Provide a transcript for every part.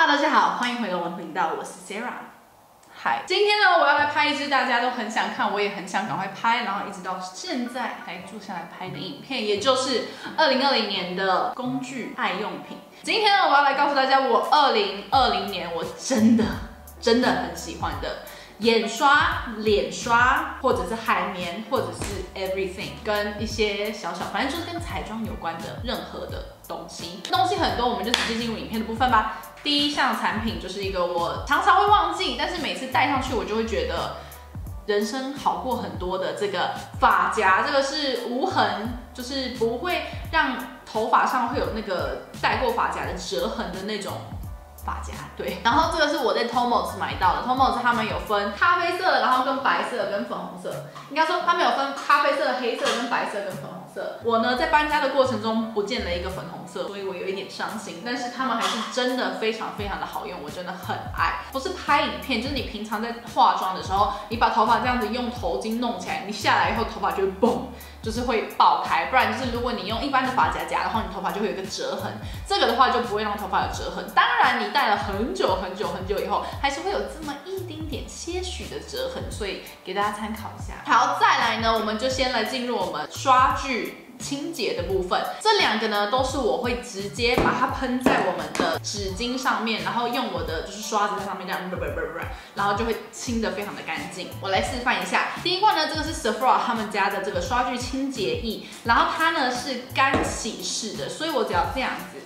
Hello， 大家好，欢迎回到我的频道，我是 Sarah。嗨，今天呢，我要来拍一支大家都很想看，我也很想赶快拍，然后一直到现在还坐下来拍的影片，也就是2020年的工具爱用品。今天呢，我要来告诉大家，我2020年我真的很喜欢的。眼刷、脸刷，或者是海绵，或者是 everything， 跟一些反正就是跟彩妆有关的任何的东西。东西很多，我们就直接进入影片的部分吧。第一项产品就是一个我常常会忘记，但是每次戴上去我就会觉得人生好过很多的这个发夹。这个是无痕，就是不会让头发上会有那个戴过发夹的折痕的那种。发夹对，然后这个是我在 Tomos 买到的。Tomos 他们有分咖啡色，然后跟白色跟粉红色，应该说他们有分咖啡色、黑色跟白色跟粉红色。我呢在搬家的过程中不见了一个粉红色，所以我有一点伤心。但是他们还是真的非常的好用，我真的很爱。不是拍影片，就是你平常在化妆的时候，你把头发这样子用头巾弄起来，你下来以后头发就会嘣。就是会爆开，不然就是如果你用一般的发夹夹的话，你头发就会有一个折痕。这个的话就不会让头发有折痕。当然，你戴了很久以后，还是会有这么一丁点些许的折痕，所以给大家参考一下。好，再来呢，我们就先来进入我们刷具。清洁的部分，这两个呢都是我会直接把它喷在我们的纸巾上面，然后用我的就是刷子在上面这样，然后就会清得非常的干净。我来示范一下，第一罐呢，这个是 Sephora 他们家的这个刷具清洁液，然后它呢是干洗式的，所以我只要这样子。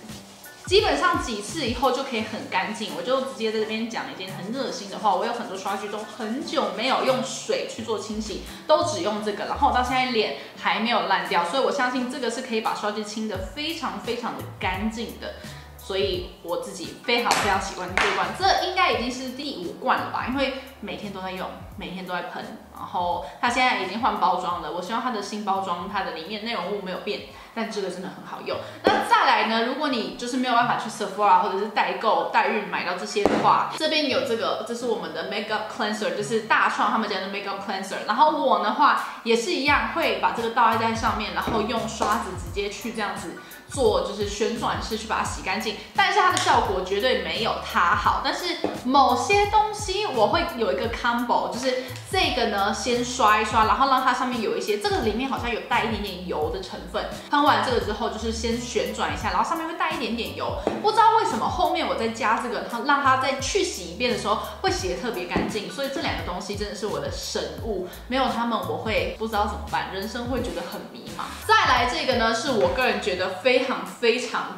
基本上几次以后就可以很干净，我就直接在这边讲一件很恶心的话。我有很多刷具都很久没有用水去做清洗，都只用这个，然后我到现在脸还没有烂掉，所以我相信这个是可以把刷具清得非常的干净的。所以我自己非常喜欢这一罐，这应该已经是第5罐了吧？因为每天都在用，每天都在喷。然后它现在已经换包装了，我希望它的新包装它的里面内容物没有变，但这个真的很好用。那再来呢，如果你就是没有办法去 Sephora 或者是代购代运买到这些的话，这边有这个，这是我们的 Makeup Cleanser， 就是大创他们家的 Makeup Cleanser。然后我的话也是一样，会把这个倒在上面，然后用刷子直接去这样子。做就是旋转式去把它洗干净，但是它的效果绝对没有它好。但是某些东西我会有一个 combo， 就是这个呢先刷一刷，然后让它上面有一些，这个里面好像有带一点点油的成分。喷完这个之后，就是先旋转一下，然后上面会带一点点油。不知道为什么后面我再加这个，让它再去洗一遍的时候会洗得特别干净。所以这两个东西真的是我的神物，没有它们我会不知道怎么办，人生会觉得很迷茫。再来这个呢，是我个人觉得非常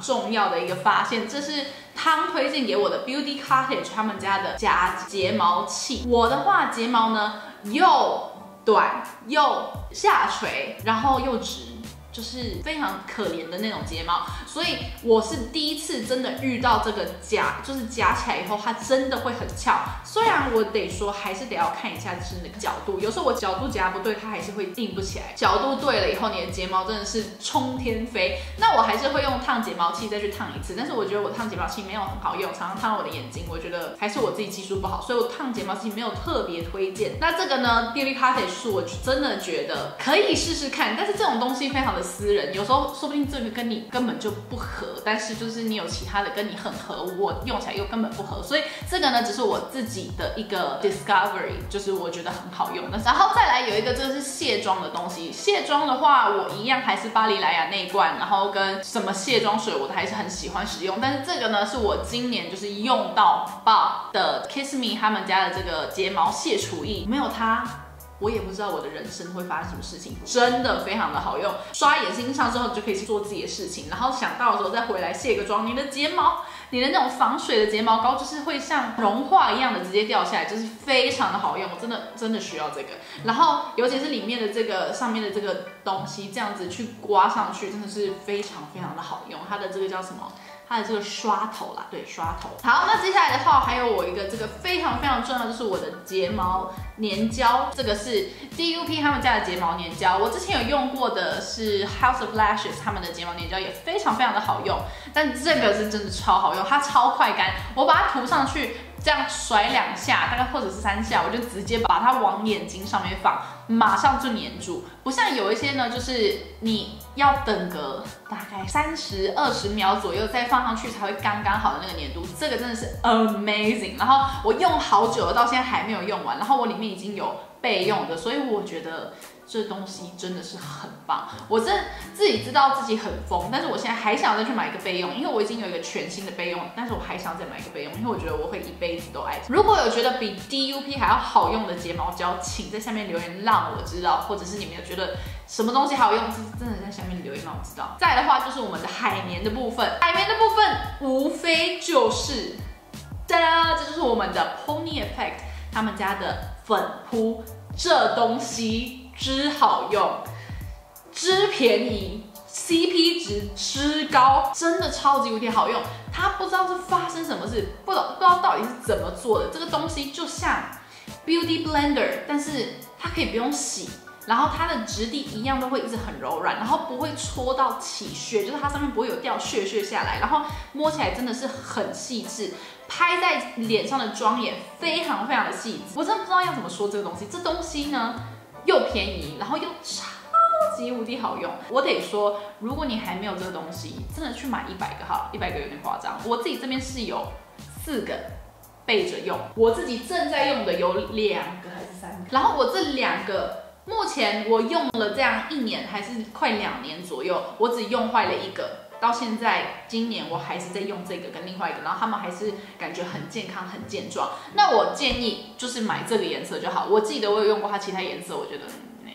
重要的一个发现，这是汤推荐给我的 Beauty Cottage 他们家的假睫毛器。我的话，睫毛呢又短又下垂，然后又直。就是非常可怜的那种睫毛，所以我是第一次真的遇到这个就是夹起来以后，它真的会很翘。虽然我得说，还是得要看一下就是那个角度，有时候我角度夹不对，它还是会硬不起来。角度对了以后，你的睫毛真的是冲天飞。那我还是会用烫睫毛器再去烫一次，但是我觉得我烫睫毛器没有很好用，常常烫到我的眼睛，我觉得还是我自己技术不好，所以我烫睫毛器没有特别推荐。那这个呢 ，Beauty Cottage 是我真的觉得可以试试看，但是这种东西非常的私人，有时候说不定这个跟你根本就不合，但是就是你有其他的跟你很合，我用起来又根本不合，所以这个呢只是我自己的一个 discovery， 就是我觉得很好用的。然后再来有一个，这个是卸妆的东西。卸妆的话，我一样还是巴黎莱雅那一罐，然后跟什么卸妆水我都还是很喜欢使用。但是这个呢是我今年就是用到爆的 Kiss Me 他们家的这个睫毛卸除液，没有它。我也不知道我的人生会发生什么事情，真的非常的好用。刷眼睛上之后，你就可以去做自己的事情，然后想到的时候再回来卸个妆，你的睫毛，你的那种防水的睫毛膏，就是会像融化一样的直接掉下来，就是非常的好用。我真的需要这个。然后尤其是里面的这个上面的这个东西，这样子去刮上去，真的是非常的好用。它的这个叫什么？它的这个刷头啦，对，刷头。好，那接下来的话，还有我一个这个非常重要，就是我的睫毛粘胶。这个是 DUP 他们家的睫毛粘胶，我之前有用过的是 House of Lashes 他们的睫毛粘胶，也非常的好用。但这个是真的超好用，它超快干，我把它涂上去。这样甩2下，大概或者是3下，我就直接把它往眼睛上面放，马上就粘住。不像有一些呢，就是你要等个大概30、20秒左右再放上去才会刚刚好的那个粘度，这个真的是 amazing。然后我用好久了，到现在还没有用完，然后我里面已经有备用的，所以我觉得这东西真的是很棒。我自己知道自己很疯，但是我现在还想要再去买一个备用，因为我已经有一个全新的备用，但是我还想要再买一个备用，因为我觉得我会一辈子都爱它。如果有觉得比 DUP 还要好用的睫毛胶，请在下面留言让我知道，或者是你们有觉得什么东西好用，真的在下面留言让我知道。再来的话就是我们的海绵的部分，海绵的部分无非就是哒啦，这就是我们的 Pony Effect 他们家的粉扑，这东西之好用，之便宜 ，CP 值之高，真的超级无敌好用。它不知道是发生什么事，不知道到底是怎么做的。这个东西就像 Beauty Blender， 但是它可以不用洗，然后它的质地一样都会一直很柔软，然后不会戳到起屑，就是它上面不会有掉屑下来，然后摸起来真的是很细致。拍在脸上的妆也非常的细致，我真的不知道要怎么说这个东西。这东西呢又便宜，然后又超级无敌好用。我得说，如果你还没有这个东西，真的去买100个好了，100个有点夸张。我自己这边是有4个备着用，我自己正在用的有2个还是3个，然后我这2个目前我用了这样1年还是快2年左右，我只用坏了1个。到现在，今年我还是在用这个跟另外一个，然后他们还是感觉很健康、很健壮。那我建议就是买这个颜色就好。我记得我有用过它其他颜色，我觉得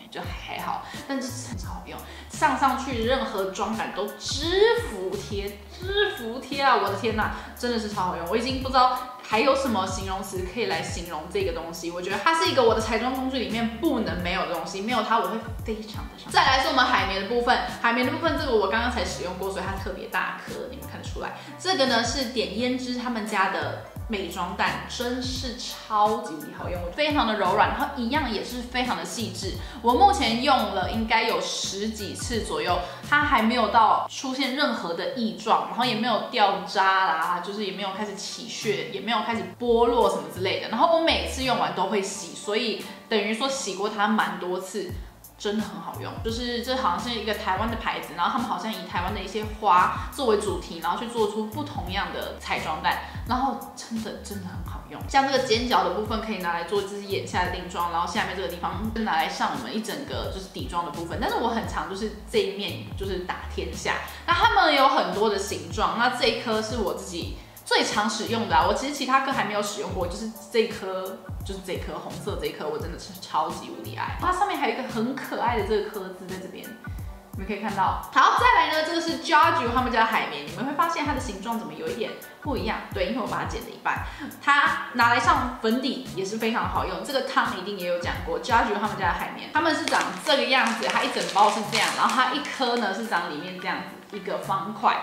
就还好，但是真的超好用，上去任何妆感都知服帖啊！我的天哪，真的是超好用。我已经不知道还有什么形容词可以来形容这个东西。我觉得它是一个我的彩妆工具里面不能没有的东西，没有它我会非常的伤心。再来是我们海绵的部分，海绵的部分这个我刚刚才使用过，所以它特别大颗，你们看得出来。这个呢是点胭脂他们家的美妆蛋，真是超级无敌好用，非常的柔软，然后一样也是非常的细致。我目前用了应该有10几次左右，它还没有到出现任何的异状，然后也没有掉渣啦，就是也没有开始起屑，也没有开始剥落什么之类的。然后我每次用完都会洗，所以等于说洗过它蛮多次。真的很好用，就是这好像是一个台湾的牌子，然后他们好像以台湾的一些花作为主题，然后去做出不同样的彩妆蛋，然后真的很好用。像这个尖角的部分可以拿来做就是眼下的定妆，然后下面这个地方就拿来上我们一整个就是底妆的部分。但是我很常就是这一面就是打天下，那他们有很多的形状，那这一颗是我自己最常使用的啊，我其实其他颗还没有使用过，就是这颗红色这一颗，我真的是超级无敌爱。它上面还有一个很可爱的这个颗字在这边，你们可以看到。好，再来呢，这个是 Giorgio 他们家的海绵，你们会发现它的形状怎么有一点不一样？对，因为我把它剪了一半。它拿来上粉底也是非常好用，这个汤一定也有讲过 Giorgio 他们家的海绵，他们是长这个样子，它一整包是这样，然后它一颗呢是长里面这样子一个方块。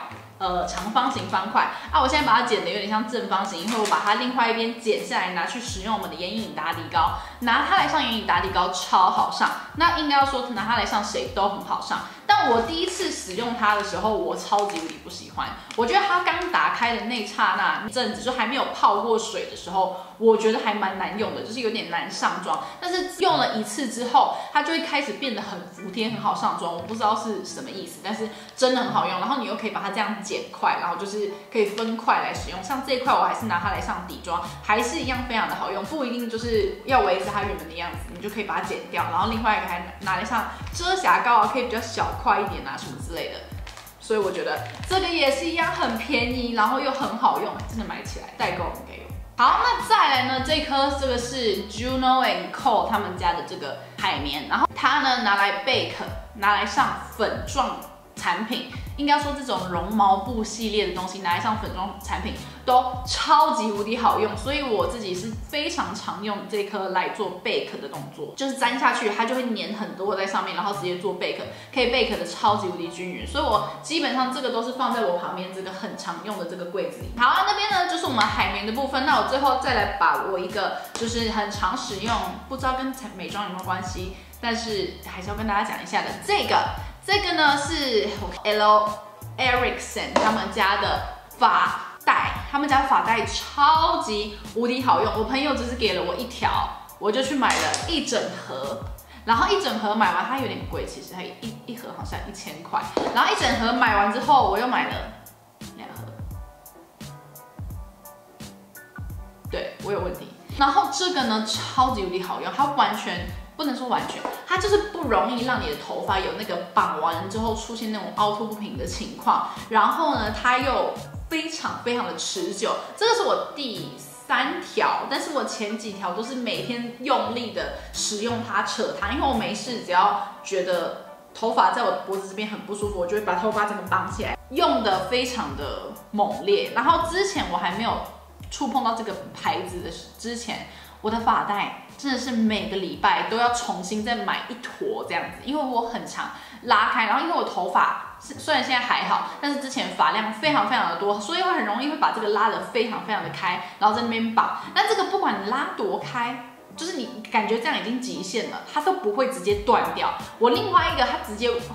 长方形方块啊，我现在把它剪得有点像正方形，因为我把它另外一边剪下来拿去使用我们的眼影打底膏，拿它来上眼影打底膏超好上，那应该要说拿它来上谁都很好上。但我第一次使用它的时候，我超级无敌不喜欢，我觉得它刚打开的那刹那一阵子，就还没有泡过水的时候，我觉得还蛮难用的，就是有点难上妆。但是用了1次之后，它就会开始变得很服帖，很好上妆。我不知道是什么意思，但是真的很好用。然后你又可以把它这样剪块，然后就是可以分块来使用。像这一块我还是拿它来上底妆，还是一样非常的好用，不一定就是要维持它原本的样子，你就可以把它剪掉。然后另外一个还拿来上遮瑕膏啊，可以比较小块一点啊什么之类的。所以我觉得这个也是一样很便宜，然后又很好用，真的买起来代购很给我。好，那再来呢，这个是 Juno and Co 他们家的这个海绵，然后它呢拿来 bake， 拿来上粉状产品，应该说这种绒毛布系列的东西拿来上粉状产品都超级无敌好用，所以我自己是非常常用这颗来做 bake 的动作，就是沾下去它就会粘很多在上面，然后直接做 bake， 可以 bake 的超级无敌均匀，所以我基本上这个都是放在我旁边这个很常用的这个柜子里。好，那边呢就是我们海绵的部分，那我最后再来把我一个就是很常使用，不知道跟美妆有没有关系，但是还是要跟大家讲一下的这个呢是 L Ericsson 他们家的发带，他们家发带超级无敌好用。我朋友只是给了我1条，我就去买了1整盒。然后1整盒买完，它有点贵，其实它一盒好像1000块。然后1整盒买完之后，我又买了2盒。对，我有问题。然后这个呢，超级无敌好用，它完全不能说完全，它就是不容易让你的头发有那个绑完之后出现那种凹凸不平的情况。然后呢，它又非常非常的持久。这个是我第3条，但是我前几条都是每天用力的使用它扯它，因为我没事只要觉得头发在我脖子这边很不舒服，我就会把头发整个绑起来，用的非常的猛烈。然后之前我还没有触碰到这个牌子的之前，我的发带真的是每个礼拜都要重新再买1坨这样子，因为我很常拉开，然后因为我头发虽然现在还好，但是之前发量非常非常的多，所以我很容易会把这个拉得非常非常的开，然后在那边绑。那这个不管你拉多开，就是你感觉这样已经极限了，它都不会直接断掉。我另外一个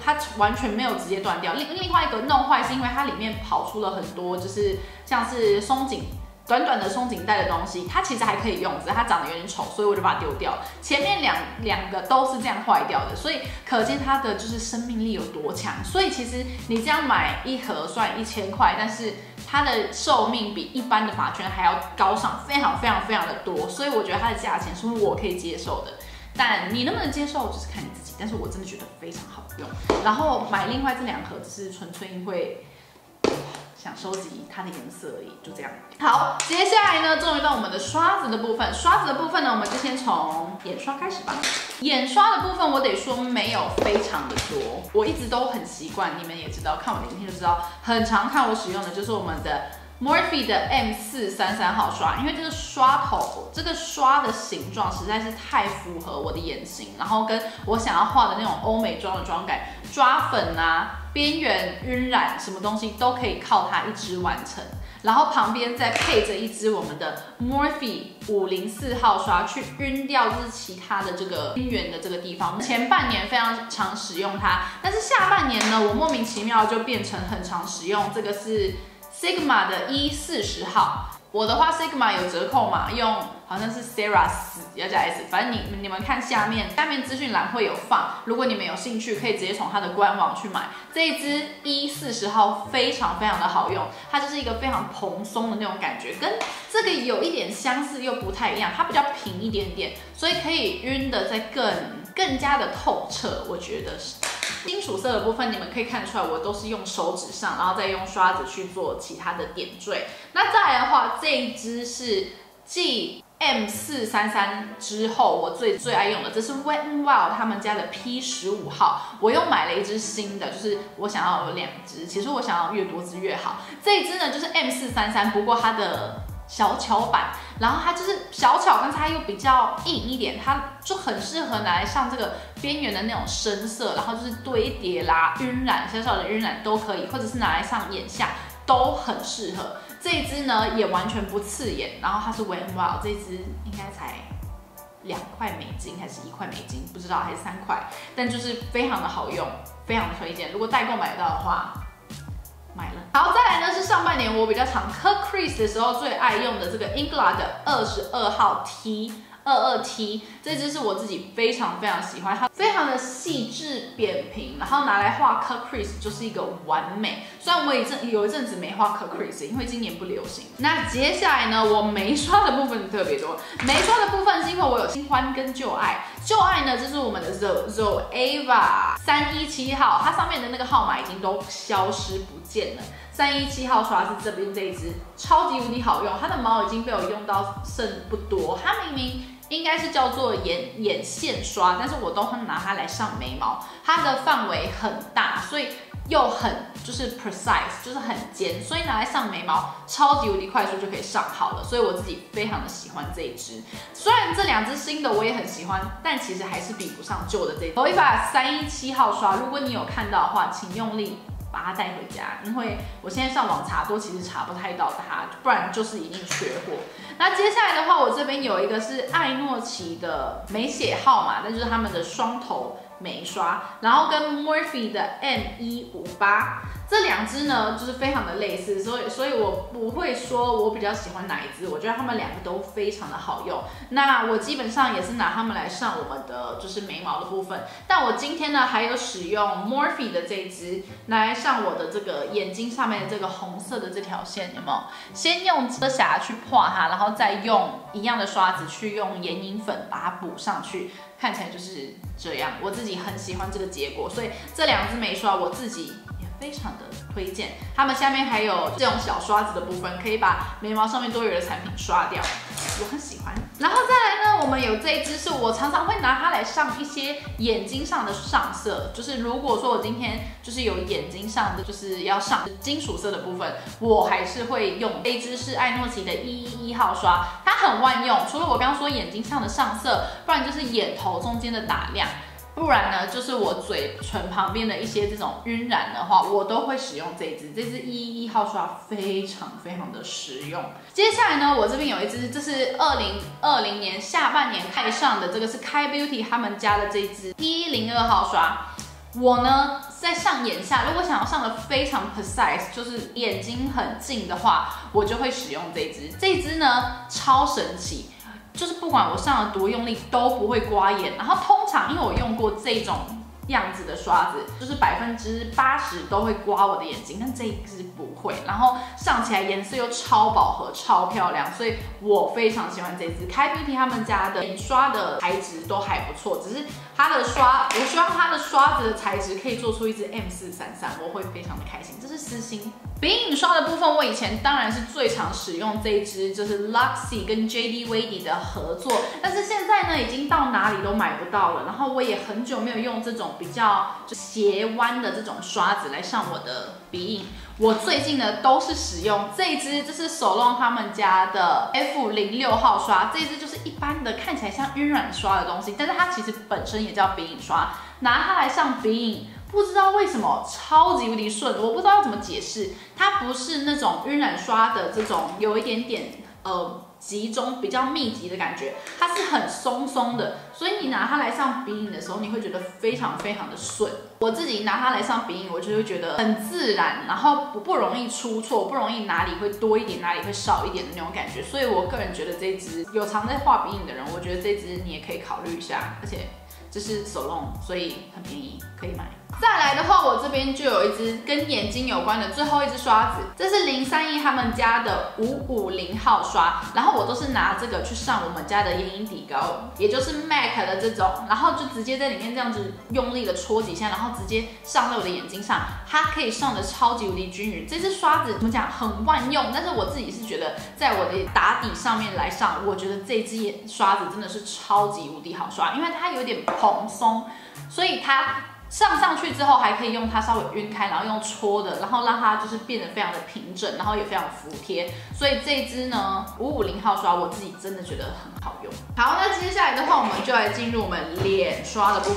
它完全没有直接断掉，另外一个弄坏是因为它里面跑出了很多就是像是松紧。短短的松紧带的东西，它其实还可以用，只是它长得有点丑，所以我就把它丢掉了。前面两个都是这样坏掉的，所以可见它的就是生命力有多强。所以其实你这样买1盒算1000块，但是它的寿命比一般的发圈还要高上非常非常非常的多，所以我觉得它的价钱是我可以接受的。但你能不能接受，就是看你自己。但是我真的觉得非常好用。然后买另外这2盒，只是纯粹因为想收集它的颜色而已，就这样。好，接下来呢，终于到我们的刷子的部分。刷子的部分呢，我们就先从眼刷开始吧。眼刷的部分，我得说没有非常的多，我一直都很习惯，你们也知道，看我的影片就知道，很常看我使用的就是我们的Morphe 的 M433号刷，因为这个刷头，这个刷的形状实在是太符合我的眼型，然后跟我想要画的那种欧美妆的妆感，抓粉啊、边缘晕染什么东西都可以靠它一支完成。然后旁边再配着一支我们的 Morphe 504号刷，去晕掉就是其他的这个边缘的这个地方。前半年非常常使用它，但是下半年呢，我莫名其妙就变成很常使用，这个是 Sigma 的E40号。我的话 Sigma 有折扣嘛，用好像是 Sarah 要加 S， 反正你们看下面资讯栏会有放，如果你们有兴趣，可以直接从它的官网去买。这一支 E40号非常非常的好用，它就是一个非常蓬松的那种感觉，跟这个有一点相似又不太一样，它比较平一点点，所以可以晕的再更加的透彻，我觉得是。金属色的部分，你们可以看出来，我都是用手指上，然后再用刷子去做其他的点缀。那再来的话，这一支是继 M433之后，我最爱用的，这是 Wet n Wild 他们家的 P15号。我又买了一支新的，就是我想要有2支，其实我想要越多支越好。这一支呢就是 M433，不过它的小巧版，然后它就是小巧，但是它又比较硬一点，它就很适合拿来上这个边缘的那种深色，然后就是堆叠啦、晕染、小小的晕染都可以，或者是拿来上眼下都很适合。这一支呢也完全不刺眼，然后它是 Wet n Wild， 这一支应该才2块美金还是1块美金，不知道还是3块，但就是非常的好用，非常的推荐。如果代购买得到的话，买了。好，再来呢是上半年我比较常 cut crease 的时候最爱用的这个 Inglot 的22号 T22T， 这支是我自己非常非常喜欢，它非常的细致扁平，然后拿来画 cut crease 就是一个完美。虽然我有一阵子没画 cut crease， 因为今年不流行。那接下来呢，我眉刷的部分特别多。眉刷的部分是因为我有新欢跟旧爱。旧爱呢，这是我们的 Zoeva 317号，它上面的那个号码已经都消失不见了。317号刷是这边这一支，超级无敌好用，它的毛已经被我用到剩不多。它明明应该是叫做眼线刷，但是我都会拿它来上眉毛，它的范围很大，所以又很就是 precise， 就是很尖，所以拿来上眉毛超级无敌快速就可以上好了，所以我自己非常的喜欢这一支。虽然这2支新的我也很喜欢，但其实还是比不上旧的这一支。Zoeva 317号刷，如果你有看到的话，请用力把它带回家，因为我现在上网查都其实查不太到它，不然就是一定缺货。那接下来的话，我这边有一个是艾诺奇的没写号码，那就是他们的双头眉刷，然后跟 Morphe 的 M158，这2支呢就是非常的类似，所以我不会说我比较喜欢哪一支，我觉得它们2个都非常的好用。那我基本上也是拿它们来上我们的就是眉毛的部分，但我今天呢还有使用 Morphe 的这一支来上我的这个眼睛上面的这个红色的这条线，有没有？先用遮瑕去画它，然后再用一样的刷子去用眼影粉把它补上去，看起来就是这样。我自己很喜欢这个结果，所以这2支眉刷我自己也非常的推荐。它们下面还有这种小刷子的部分，可以把眉毛上面多余的产品刷掉，我很喜欢。然后再来呢，我们有这一支是我常常会拿它来上一些眼睛上的上色，就是如果说我今天就是有眼睛上的就是要上金属色的部分，我还是会用这一支是爱诺奇的111号刷，它很万用，除了我刚刚说眼睛上的上色，不然就是眼头中间的打亮。不然呢，就是我嘴唇旁边的一些这种晕染的话，我都会使用这支111号刷，非常非常的实用。接下来呢，我这边有一支，这是2020年下半年开上的，这个是Kai Beauty 他们家的这支102号刷。我呢在上眼下，如果想要上的非常 precise， 就是眼睛很近的话，我就会使用这支。这支呢超神奇。就是不管我上了多用力都不会刮眼，然后通常因为我用过这种样子的刷子，就是80%都会刮我的眼睛，但这一支不会，然后上起来颜色又超饱和、超漂亮，所以我非常喜欢这支。Kai Beauty 他们家的眼刷的材质都还不错，只是它的刷，我希望它的刷子的材质可以做出一支 M433，我会非常的开心，这是私心。鼻影刷的部分，我以前当然是最常使用这一支，就是 Luxie 跟 JD Wade 的合作，但是现在呢，已经到哪里都买不到了。然后我也很久没有用这种比较斜弯的这种刷子来上我的鼻影。我最近呢都是使用这一支，这是手弄他们家的 F06号刷，这一支就是一般的看起来像晕染刷的东西，但是它其实本身也叫鼻影刷，拿它来上鼻影。不知道为什么超级无敌顺，我不知道要怎么解释。它不是那种晕染刷的这种有一点点集中比较密集的感觉，它是很松松的，所以你拿它来上鼻影的时候，你会觉得非常非常的顺。我自己拿它来上鼻影，我就会觉得很自然，然后不容易出错，不容易哪里会多一点，哪里会少一点的那种感觉。所以我个人觉得这支有常在画鼻影的人，我觉得这支你也可以考虑一下，而且这是手弄，所以很便宜，可以买。再来的话，我这边就有一支跟眼睛有关的最后一支刷子，这是031他们家的550号刷，然后我都是拿这个去上我们家的眼影底膏，也就是 MAC 的这种，然后就直接在里面这样子用力的戳几下，然后直接上在我的眼睛上，它可以上的超级无敌均匀。这支刷子怎么讲，很万用，但是我自己是觉得在我的打底上面来上，我觉得这支刷子真的是超级无敌好刷，因为它有点蓬松，所以它上去之后还可以用它稍微晕开，然后用搓的，然后让它就是变得非常的平整，然后也非常服帖。所以这一支呢550号刷，我自己真的觉得很好用。好，那接下来的话，我们就来进入我们脸刷的部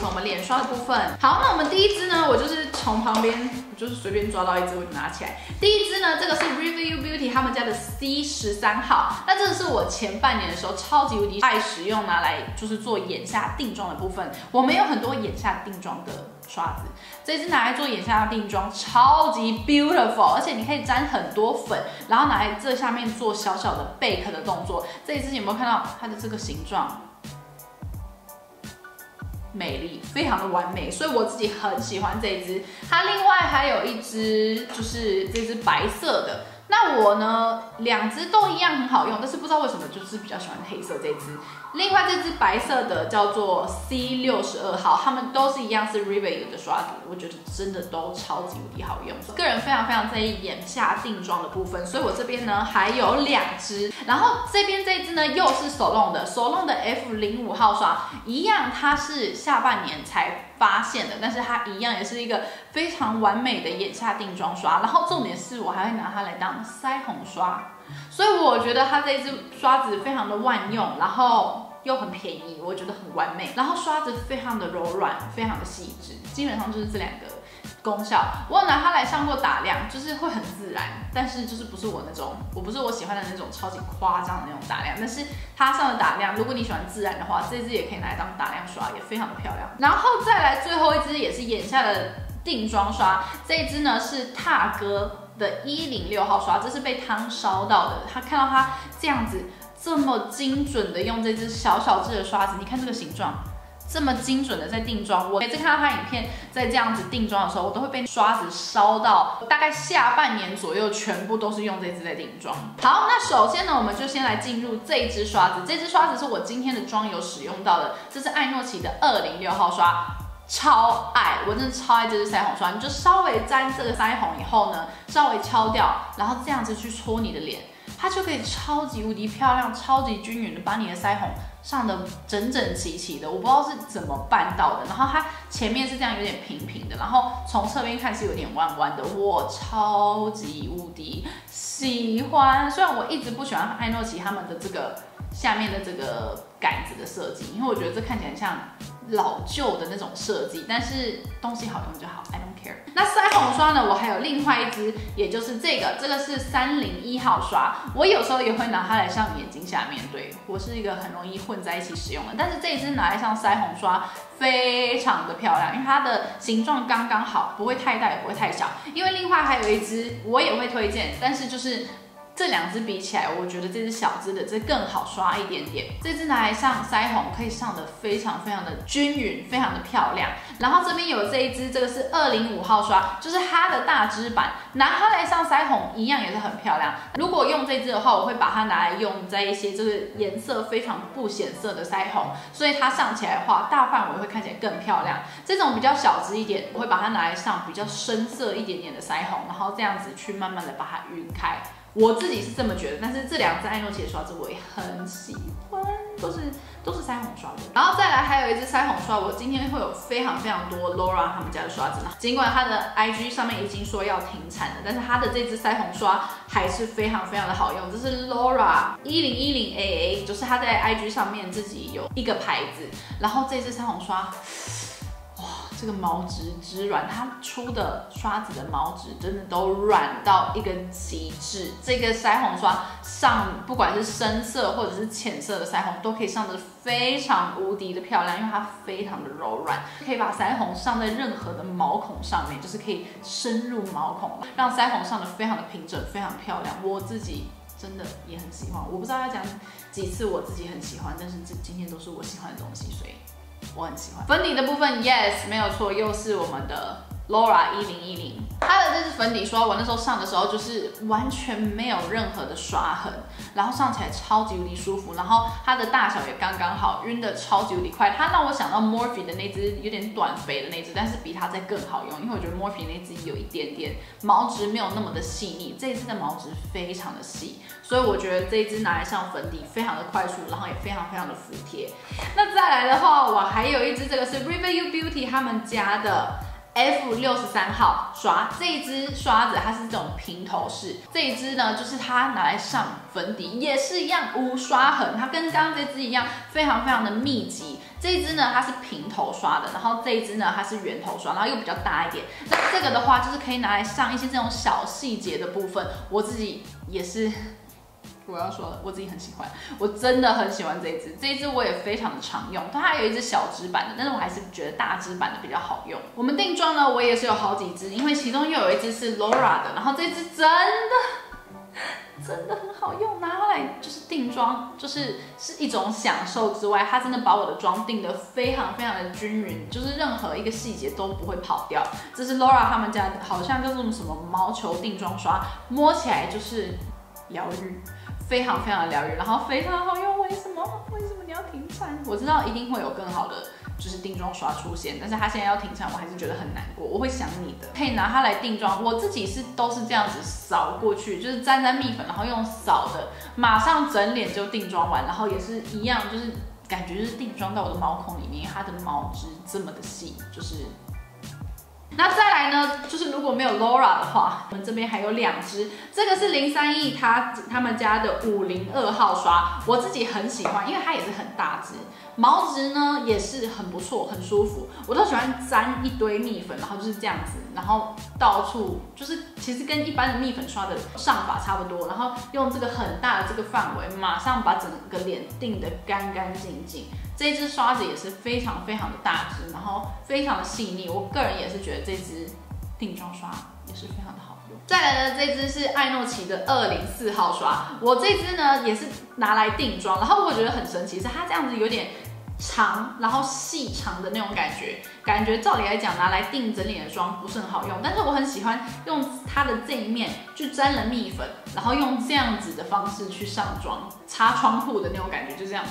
分。好，那我们第一支呢，我就是从旁边，我就是随便抓到一支我就拿起来。第一支呢，这个是 Review Beauty 他们家的 C13号，那这个是我前半年的时候超级无敌爱使用，拿来就是做眼下定妆的部分。我们有很多眼下定妆的刷子，这支拿来做眼下定妆超级 beautiful， 而且你可以沾很多粉，然后拿来这下面做小小的 bake 的动作。这一支有没有看到它的这个形状？美丽，非常的完美，所以我自己很喜欢这一支。它另外还有一支，就是这支白色的。那我呢，2支都一样很好用，但是不知道为什么就是比较喜欢黑色这支。另外这支白色的叫做 C62号，它们都是一样是 Riveyu 的刷子，我觉得真的都超级无敌好用。个人非常非常在意眼下定妆的部分，所以我这边呢还有2支，然后这边这支呢又是手弄的F05号刷，一样它是下半年才发现的，但是它一样也是一个非常完美的眼下定妆刷，然后重点是我还会拿它来当腮红刷，所以我觉得它这一支刷子非常的万用，然后又很便宜，我觉得很完美，然后刷子非常的柔软，非常的细致，基本上就是这2个功效。我有拿它来上过打亮，就是会很自然，但是就是不是我喜欢的那种超级夸张的那种打亮，但是它上的打亮，如果你喜欢自然的话，这支也可以拿来当打亮刷，也非常的漂亮。然后再来最后一支也是眼下的定妆刷，这一支呢是踏歌的106号刷，这是被汤烧到的。他看到它这样子这么精准的用这支小小支的刷子，你看这个形状。这么精准的在定妆，我每次看到他影片在这样子定妆的时候，我都会被刷子烧到，大概下半年左右全部都是用这支在定妆。好，那首先呢，我们就先来进入这一支刷子，这支刷子是我今天的妆有使用到的，这是艾诺奇的206号刷。超爱，我真的超爱这支腮红刷，你就稍微沾这个腮红以后呢，稍微敲掉，然后这样子去搓你的脸，它就可以超级无敌漂亮、超级均匀的把你的腮红上的整整齐齐的，我不知道是怎么办到的。然后它前面是这样有点平平的，然后从侧边看是有点弯弯的，我超级无敌喜欢。虽然我一直不喜欢艾诺奇他们的这个下面的这个杆子的设计，因为我觉得这看起来很像老旧的那种设计，但是东西好用就好 ，I don't care。那腮红刷呢，我还有另外一支，也就是这个是301号刷，我有时候也会拿它来上眼睛下面，对我是一个很容易混在一起使用的。但是这一支拿来上腮红刷非常的漂亮，因为它的形状刚刚好，不会太大也不会太小。因为另外还有一支我也会推荐，但是就是这两支比起来，我觉得这支小支的这更好刷一点点。这支拿来上腮红可以上的非常非常的均匀，非常的漂亮。然后这边有这一支，这个是205号刷，就是它的大支版，拿它来上腮红一样也是很漂亮。如果用这支的话，我会把它拿来用在一些这个颜色非常不显色的腮红，所以它上起来的话，大范围会看起来更漂亮。这种比较小支一点，我会把它拿来上比较深色一点点的腮红，然后这样子去慢慢的把它晕开。我自己是这么觉得，但是这两支艾诺奇的刷子我也很喜欢，都是腮红刷的。然后再来还有一支腮红刷，我今天会有非常非常多 Laura 他们家的刷子，尽管它的 IG 上面已经说要停产了，但是它的这支腮红刷还是非常非常的好用。这是 Laura 1010AA， 就是它在 IG 上面自己有一个牌子，然后这支腮红刷。这个毛质之软，它出的刷子的毛质真的都软到一个极致。这个腮红刷上，不管是深色或者是浅色的腮红，都可以上得非常无敌的漂亮，因为它非常的柔软，可以把腮红上在任何的毛孔上面，就是可以深入毛孔，让腮红上得非常的平整，非常漂亮。我自己真的也很喜欢，我不知道要讲几次我自己很喜欢，但是今天都是我喜欢的东西，所以我很喜欢。粉底的部分 ，yes， 没有错，又是我们的 Laura 1010。它的这支粉底刷，我那时候上的时候就是完全没有任何的刷痕，然后上起来超级无敌舒服，然后它的大小也刚刚好，晕的超级无敌快。它让我想到 Morphe 的那支有点短肥的那支，但是比它再更好用，因为我觉得 Morphe 那支有一点点毛质没有那么的细腻，这一支的毛质非常的细，所以我觉得这一支拿来上粉底非常的快速，然后也非常非常的服帖。那再来的话，我还有一支，这个是 Riverview Beauty 他们家的F63号刷，这一支刷子它是这种平头式，这一支呢就是它拿来上粉底也是一样无刷痕，它跟刚刚这支一样非常非常的密集。这一支呢它是平头刷的，然后这一支呢它是圆头刷，然后又比较大一点。那这个的话就是可以拿来上一些这种小细节的部分，我自己也是。我要说了，我自己很喜欢，我真的很喜欢这一支，这一支我也非常的常用。它还有一支小支版的，但是我还是觉得大支版的比较好用。我们定妆呢，我也是有好几支，因为其中又有一支是 Laura 的，然后这支真的很好用，拿它来就是定妆，是一种享受之外，它真的把我的妆定得非常非常的均匀，就是任何一个细节都不会跑掉。这是 Laura 他们家好像叫做什么毛球定妆刷，摸起来就是疗愈。非常非常的疗愈，然后非常好用。为什么你要停产？我知道一定会有更好的就是定妆刷出现，但是它现在要停产，我还是觉得很难过。我会想你的，可以拿它来定妆。我自己都是这样子扫过去，就是沾蜜粉，然后用扫的，马上整脸就定妆完，然后也是一样，就是感觉就是定妆到我的毛孔里面，因为它的毛质这么的细，就是。那再来呢，就是如果没有 Laura 的话，我们这边还有两支，这个是031他们家的502号刷，我自己很喜欢，因为它也是很大支，毛质呢也是很不错，很舒服。我都喜欢沾一堆蜜粉，然后就是这样子，然后到处就是其实跟一般的蜜粉刷的上法差不多，然后用这个很大的这个范围，马上把整个脸定得干干净净。这支刷子也是非常非常的大支，然后非常的细腻。我个人也是觉得这支定妆刷也是非常的好用。再来呢，这支是艾诺奇的204号刷，我这支呢也是拿来定妆，然后我觉得很神奇，是它这样子有点长，然后细长的那种感觉照理来讲拿来定整脸的妆不是很好用，但是我很喜欢用它的这一面去沾了蜜粉，然后用这样子的方式去上妆，擦窗户的那种感觉，就这样，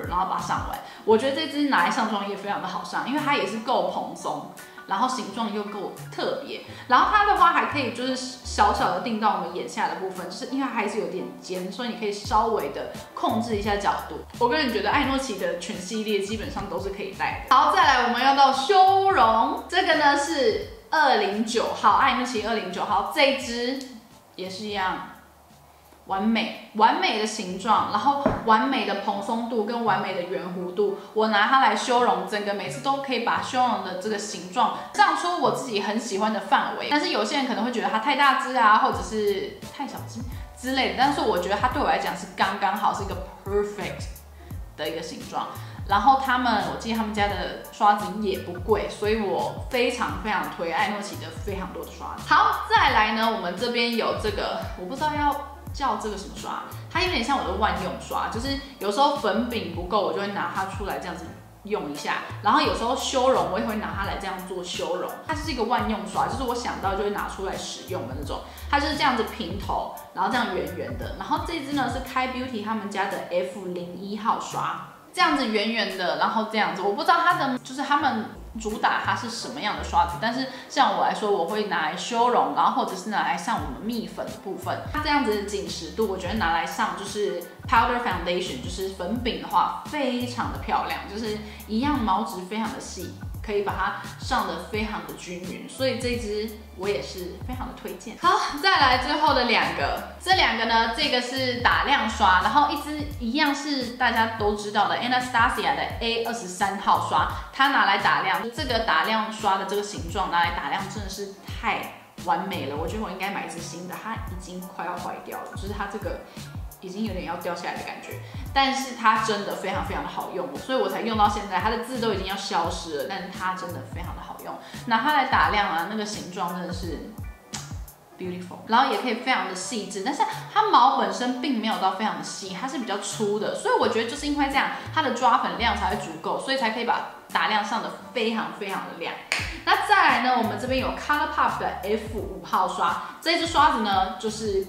然后把它上完。我觉得这支拿来上妆也非常的好上，因为它也是够蓬松。然后形状又够特别，然后它的话还可以就是小小的定到我们眼下的部分，就是因为它还是有点尖，所以你可以稍微的控制一下角度。我个人觉得艾诺奇的全系列基本上都是可以戴的。好，再来我们要到修容，这个呢是209号，艾诺奇209号，这一支也是一样。完美的形状，然后完美的蓬松度跟完美的圆弧度，我拿它来修容，整个每次都可以把修容的这个形状上出我自己很喜欢的范围。但是有些人可能会觉得它太大支啊，或者是太小支之类的，但是我觉得它对我来讲是刚刚好，是一个 perfect 的一个形状。然后我记得他们家的刷子也不贵，所以我非常非常推艾诺奇的非常多的刷子。好，再来呢，我们这边有这个，我不知道要叫这个什么刷，它有点像我的万用刷，就是有时候粉饼不够，我就会拿它出来这样子用一下，然后有时候修容我也会拿它来这样做修容。它就是一个万用刷，就是我想到就会拿出来使用的那种。它就是这样子平头，然后这样圆圆的。然后这支呢是开 Beauty 他们家的 F01号刷，这样子圆圆的，然后这样子，我不知道它的就是他们主打它是什么样的刷子，但是像我来说，我会拿来修容，然后或者是拿来上我们蜜粉的部分。它这样子的紧实度，我觉得拿来上就是 powder foundation， 就是粉饼的话，非常的漂亮，就是一样毛质非常的细，可以把它上的非常的均匀，所以这支我也是非常的推荐。好，再来最后的两个，这两个呢，这个是打亮刷，然后一支一样是大家都知道的 Anastasia 的 A23号刷，它拿来打亮，这个打亮刷的这个形状拿来打亮真的是太完美了，我觉得我应该买一支新的，它已经快要坏掉了，就是它这个已经有点要掉下来的感觉，但是它真的非常非常的好用，所以我才用到现在，它的字都已经要消失了，但是它真的非常的好用，拿它来打亮啊，那个形状真的是 beautiful， 然后也可以非常的细致，但是它毛本身并没有到非常的细，它是比较粗的，所以我觉得就是因为这样，它的抓粉量才会足够，所以才可以把打亮上的非常非常的亮。那再来呢，我们这边有 ColourPop 的 F5号刷，这支刷子呢，就是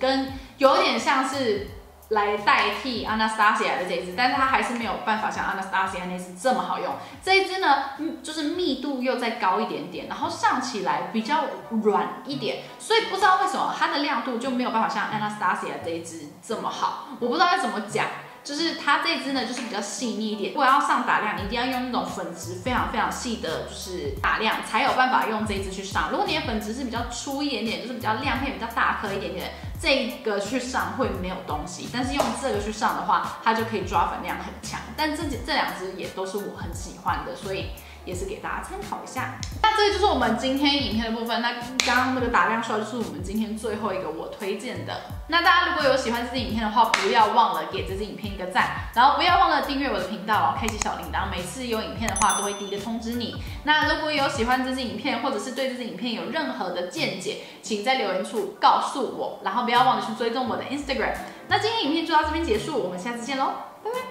有点像是来代替 Anastasia 的这一支，但是它还是没有办法像 Anastasia 那支这么好用。这一支呢，就是密度又再高一点点，然后上起来比较软一点，所以不知道为什么它的亮度就没有办法像 Anastasia 这一支这么好。我不知道该怎么讲。就是它这支呢，就是比较细腻一点。如果要上打亮，一定要用那种粉质非常非常细的，就是打亮，才有办法用这一支去上。如果你的粉质是比较粗一点点，就是比较亮片、比较大颗一点点，这个去上会没有东西。但是用这个去上的话，它就可以抓粉量很强。但这两支也都是我很喜欢的，所以也是给大家参考一下。那这个就是我们今天影片的部分。那刚刚那个打亮刷就是我们今天最后一个我推荐的。那大家如果有喜欢这支影片的话，不要忘了给这支影片一个赞，然后不要忘了订阅我的频道，然后开启小铃铛，每次有影片的话都会第一个通知你。那如果有喜欢这支影片，或者是对这支影片有任何的见解，请在留言处告诉我，然后不要忘了去追踪我的 Instagram。那今天影片就到这边结束，我们下次见喽，拜拜。